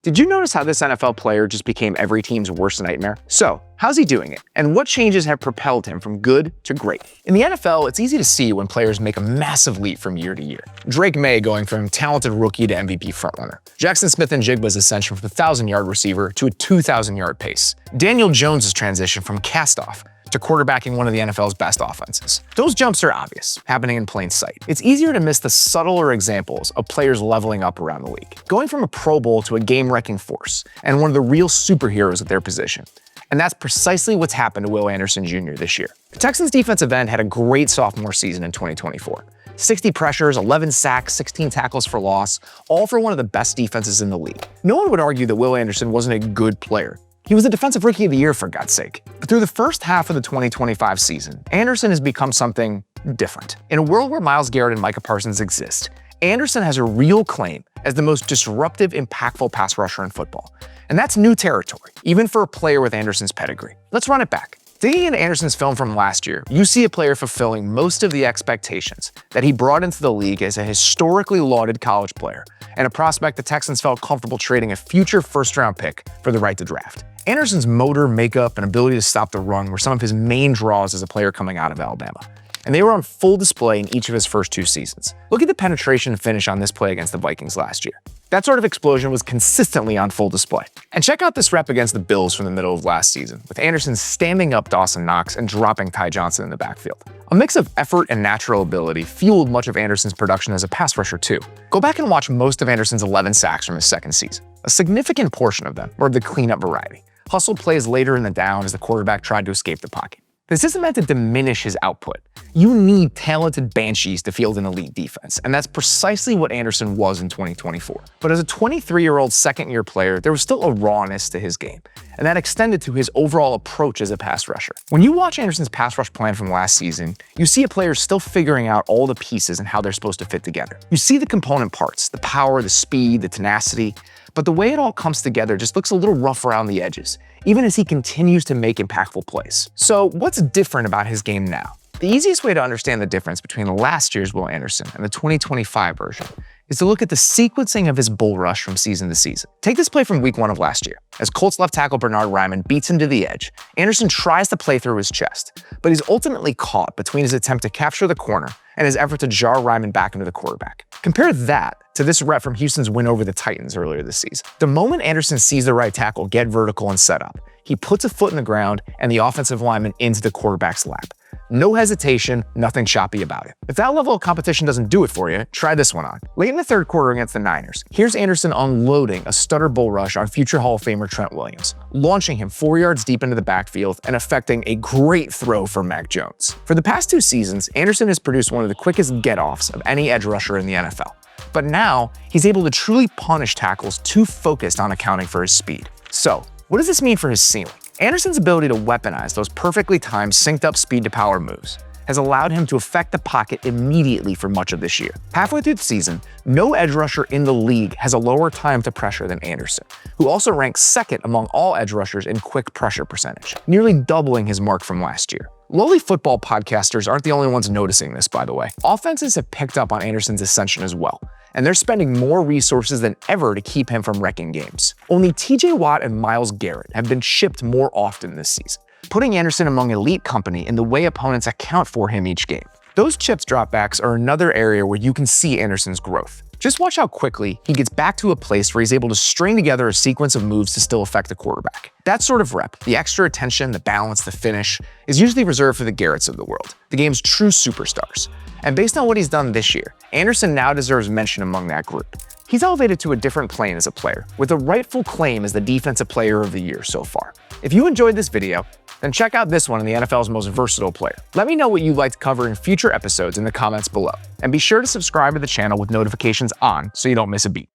Did you notice how this NFL player just became every team's worst nightmare? So, how's he doing it? And what changes have propelled him from good to great? In the NFL, it's easy to see when players make a massive leap from year to year. Drake May going from talented rookie to MVP frontrunner. Jackson Smith-Njigba's ascension from a 1,000-yard receiver to a 2,000-yard pace. Daniel Jones' transition from cast-off to quarterbacking one of the NFL's best offenses. Those jumps are obvious, happening in plain sight. It's easier to miss the subtler examples of players leveling up around the league, going from a Pro Bowl to a game-wrecking force, and one of the real superheroes at their position. And that's precisely what's happened to Will Anderson Jr. this year. The Texans defensive end had a great sophomore season in 2024. 60 pressures, 11 sacks, 16 tackles for loss, all for one of the best defenses in the league. No one would argue that Will Anderson wasn't a good player. He was the Defensive Rookie of the Year, for God's sake. But through the first half of the 2025 season, Anderson has become something different. In a world where Myles Garrett and Micah Parsons exist, Anderson has a real claim as the most disruptive, impactful pass rusher in football. And that's new territory, even for a player with Anderson's pedigree. Let's run it back. Digging into Anderson's film from last year, you see a player fulfilling most of the expectations that he brought into the league as a historically lauded college player, and a prospect the Texans felt comfortable trading a future first-round pick for the right to draft. Anderson's motor, makeup, and ability to stop the run were some of his main draws as a player coming out of Alabama, and they were on full display in each of his first two seasons. Look at the penetration and finish on this play against the Vikings last year. That sort of explosion was consistently on full display. And check out this rep against the Bills from the middle of last season, with Anderson standing up Dawson Knox and dropping Ty Johnson in the backfield. A mix of effort and natural ability fueled much of Anderson's production as a pass rusher too. Go back and watch most of Anderson's 11 sacks from his second season. A significant portion of them were of the cleanup variety. Hustle plays later in the down as the quarterback tried to escape the pocket. This isn't meant to diminish his output. You need talented banshees to field an elite defense, and that's precisely what Anderson was in 2024. But as a 23-year-old second-year player, there was still a rawness to his game, and that extended to his overall approach as a pass rusher. When you watch Anderson's pass rush plan from last season, you see a player still figuring out all the pieces and how they're supposed to fit together. You see the component parts, the power, the speed, the tenacity, but the way it all comes together just looks a little rough around the edges, even as he continues to make impactful plays. So what's different about his game now? The easiest way to understand the difference between last year's Will Anderson and the 2025 version is to look at the sequencing of his bull rush from season to season. Take this play from week 1 of last year. As Colts left tackle Bernhard Raimann beats him to the edge, Anderson tries to play through his chest, but he's ultimately caught between his attempt to capture the corner and his effort to jar Raimann back into the quarterback. Compare that to this rep from Houston's win over the Titans earlier this season. The moment Anderson sees the right tackle get vertical and set up, he puts a foot in the ground and the offensive lineman into the quarterback's lap. No hesitation, nothing choppy about it. If that level of competition doesn't do it for you, try this one on. Late in the third quarter against the Niners, here's Anderson unloading a stutter bull rush on future Hall of Famer Trent Williams, launching him 4 yards deep into the backfield and effecting a great throw for Mac Jones. For the past 2 seasons, Anderson has produced one of the quickest get-offs of any edge rusher in the NFL. But now, he's able to truly punish tackles too focused on accounting for his speed. So, what does this mean for his ceiling? Anderson's ability to weaponize those perfectly timed, synced-up speed-to-power moves has allowed him to affect the pocket immediately for much of this year. Halfway through the season, no edge rusher in the league has a lower time to pressure than Anderson, who also ranks second among all edge rushers in quick pressure percentage, nearly doubling his mark from last year. Lowly football podcasters aren't the only ones noticing this, by the way. Offenses have picked up on Anderson's ascension as well, and they're spending more resources than ever to keep him from wrecking games. Only TJ Watt and Myles Garrett have been shipped more often this season, putting Anderson among elite company in the way opponents account for him each game. Those chips dropbacks are another area where you can see Anderson's growth. Just watch how quickly he gets back to a place where he's able to string together a sequence of moves to still affect the quarterback. That sort of rep, the extra attention, the balance, the finish, is usually reserved for the Garretts of the world, the game's true superstars. And based on what he's done this year, Anderson now deserves mention among that group. He's elevated to a different plane as a player, with a rightful claim as the Defensive Player of the Year so far. If you enjoyed this video, then check out this one on the NFL's most versatile player. Let me know what you'd like to cover in future episodes in the comments below. And be sure to subscribe to the channel with notifications on so you don't miss a beat.